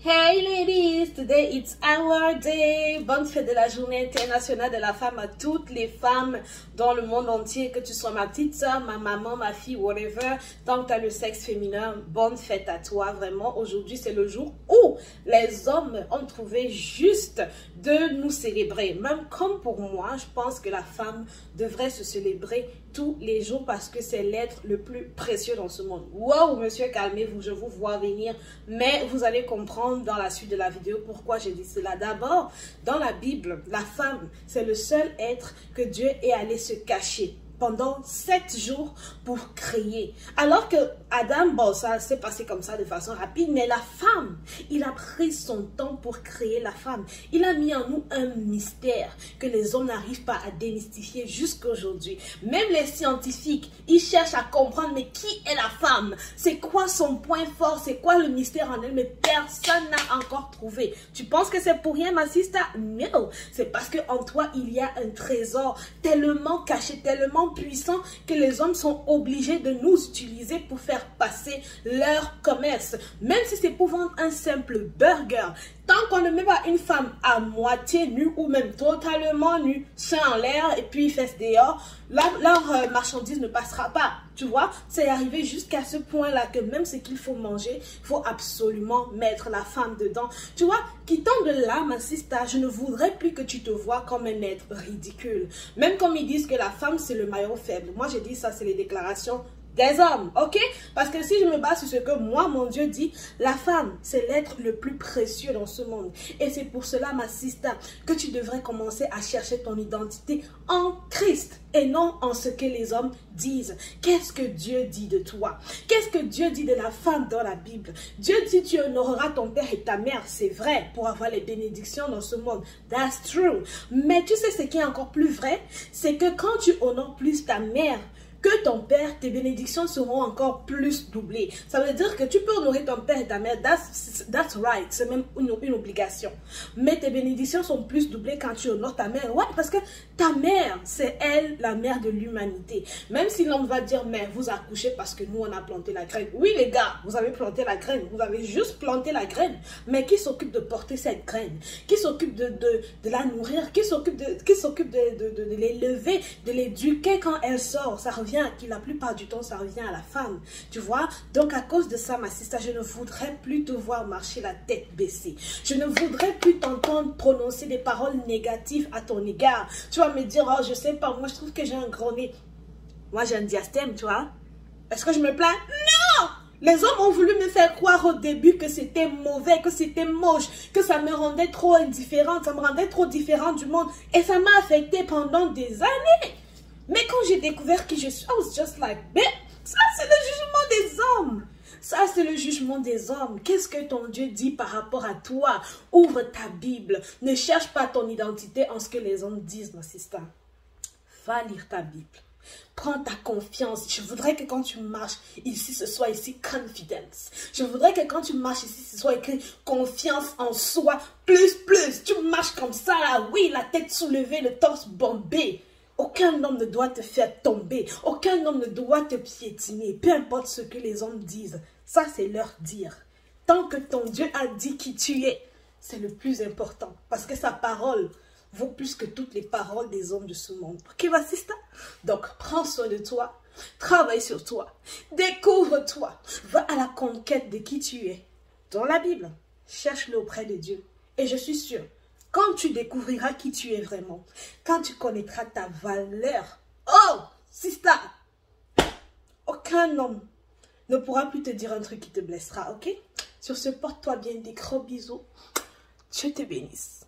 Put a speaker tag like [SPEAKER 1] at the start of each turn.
[SPEAKER 1] Hey ladies, today it's our day. Bonne fête de la journée internationale de la femme à toutes les femmes dans le monde entier, que tu sois ma petite soeur, ma maman, ma fille, whatever. Tant que tu as le sexe féminin, bonne fête à toi. Vraiment, aujourd'hui c'est le jour où les hommes ont trouvé juste de nous célébrer. Même comme pour moi, je pense que la femme devrait se célébrer tous les jours parce que c'est l'être le plus précieux dans ce monde. Wow, monsieur, calmez-vous, je vous vois venir, mais vous allez comprendre dans la suite de la vidéo pourquoi j'ai dit cela. D'abord, dans la Bible, la femme, c'est le seul être que Dieu est allé se cacher pendant 7 jours pour créer. Alors que Adam, bon, ça s'est passé comme ça de façon rapide, mais la femme, il a pris son temps pour créer la femme. Il a mis en nous un mystère que les hommes n'arrivent pas à démystifier jusqu'à aujourd'hui. Même les scientifiques, ils cherchent à comprendre, mais qui est la femme? C'est quoi son point fort? C'est quoi le mystère en elle? Mais personne n'a encore trouvé. Tu penses que c'est pour rien, ma sister? Non, c'est parce qu'en toi, il y a un trésor tellement caché, tellement puissant que les hommes sont obligés de nous utiliser pour faire passer leur commerce. Même si c'est pour vendre un simple burger, tant qu'on ne met pas une femme à moitié nue ou même totalement nue, seins en l'air et puis fesses dehors, leur marchandise ne passera pas. Tu vois, c'est arrivé jusqu'à ce point-là que même ce qu'il faut manger, il faut absolument mettre la femme dedans. Tu vois, quittant de là, ma sister, je ne voudrais plus que tu te vois comme un être ridicule. Même comme ils disent que la femme, c'est le maillon faible. Moi, j'ai dit ça, c'est les déclarations des hommes, ok? Parce que si je me base sur ce que moi, mon Dieu dit, la femme, c'est l'être le plus précieux dans ce monde. Et c'est pour cela, ma sister, que tu devrais commencer à chercher ton identité en Christ et non en ce que les hommes disent. Qu'est-ce que Dieu dit de toi? Qu'est-ce que Dieu dit de la femme dans la Bible? Dieu dit tu honoreras ton père et ta mère, c'est vrai, pour avoir les bénédictions dans ce monde. That's true. Mais tu sais ce qui est encore plus vrai? C'est que quand tu honores plus ta mère que ton père, tes bénédictions seront encore plus doublées. Ça veut dire que tu peux honorer ton père et ta mère, that's right, c'est même une obligation. Mais tes bénédictions sont plus doublées quand tu honores ta mère. Ouais, parce que ta mère, c'est elle, la mère de l'humanité. Même si l'homme va dire, mais vous accouchez parce que nous, on a planté la graine. Oui, les gars, vous avez planté la graine. Vous avez juste planté la graine. Mais qui s'occupe de porter cette graine? Qui s'occupe de la nourrir? Qui s'occupe de l'élever, de l'éduquer quand elle sort? Ça revient à qui? La plupart du temps, ça revient à la femme. Tu vois? Donc, à cause de ça, ma sister, je ne voudrais plus te voir marcher la tête baissée. Je ne voudrais plus t'entendre prononcer des paroles négatives à ton égard. Tu vas me dire, oh, je sais pas, moi, je trouve que j'ai un gros nez. Moi, j'ai un diastème, tu vois? Est-ce que je me plains? Non! Les hommes ont voulu me faire croire au début que c'était mauvais, que c'était moche, que ça me rendait trop indifférente, ça me rendait trop différente du monde. Et ça m'a affecté pendant des années. Mais quand j'ai découvert qui je suis, I was just like, mais ça c'est le jugement des hommes. Ça c'est le jugement des hommes. Qu'est-ce que ton Dieu dit par rapport à toi? Ouvre ta Bible. Ne cherche pas ton identité en ce que les hommes disent, ma sister. Va lire ta Bible. Prends ta confiance. Je voudrais que quand tu marches ici, ce soit ici confidence. Je voudrais que quand tu marches ici, ce soit écrit confiance en soi, plus. Tu marches comme ça, là, oui, la tête soulevée, le torse bombé. Aucun homme ne doit te faire tomber. Aucun homme ne doit te piétiner. Peu importe ce que les hommes disent. Ça, c'est leur dire. Tant que ton Dieu a dit qui tu es, c'est le plus important. Parce que sa parole vaut plus que toutes les paroles des hommes de ce monde. Ok, ma sister? Donc, prends soin de toi. Travaille sur toi. Découvre-toi. Va à la conquête de qui tu es. Dans la Bible, cherche-le auprès de Dieu. Et je suis sûre, quand tu découvriras qui tu es vraiment, quand tu connaîtras ta valeur, oh, sister, aucun homme ne pourra plus te dire un truc qui te blessera, ok? Sur ce, porte-toi bien, des gros bisous. Dieu te bénisse.